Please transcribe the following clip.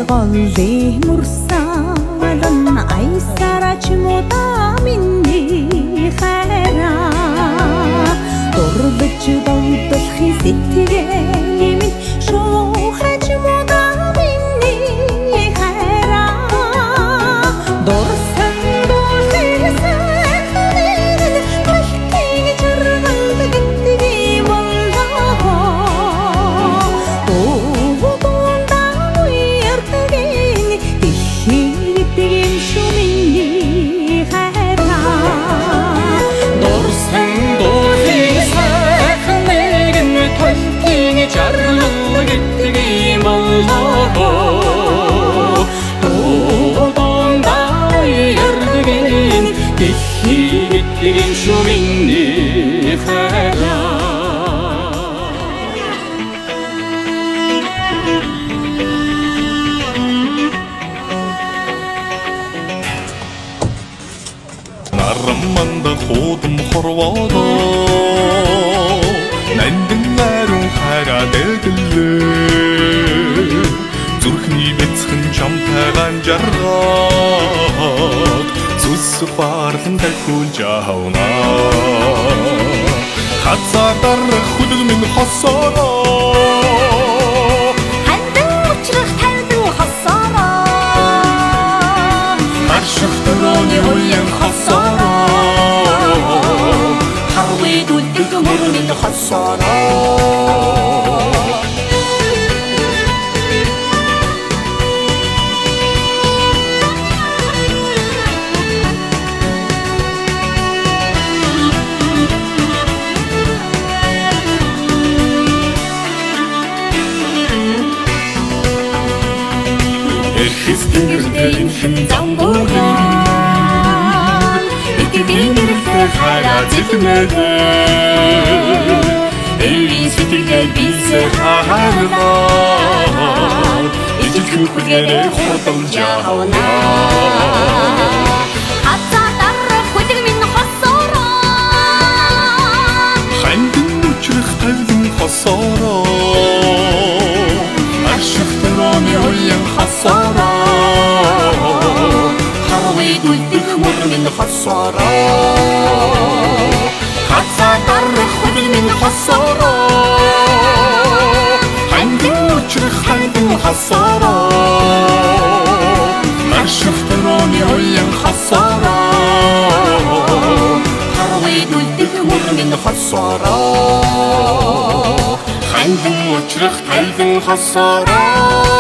голын мөрсөлн аясараач муудаа миний хайраа дурдж донтолхын сэтгэл минь шуухаж муудаа миний хайраа дурсан дуулын сайхныг талхиг жаргалд гинтгий боллоо Ingen shumini khara Нарамманда хуудам хорвоодо нандин нарун хага дэглээ зүрхний бяцхан чамтай ганжаргаад зүс барлан дахиулж авна хацаа дарах хүлэг минь хосороо хандан учрах тайван хосороо аршихтарооны уян хосороо харвей дулдэг мөрмин хосороо Хистэрдэн хэн замбурхан итгийгэрхэ хараа зэхнэгэ эвийн сэтгэлээ бисэ хараа ижил хүүхнэрээ худалж авна хацаа дарах хүлэг минь хосороо хандин учрах тавлан хосороо аршихтарооны уян хосороо харвей дулдэг мөрмин хосороо хацаа дарах хүлэг минь хосороо хандин учрах тавлан хосороо аршихтарооны уян хосороо харвей дулдэг мөрмин хосороо хандин учрах тавлан хосороо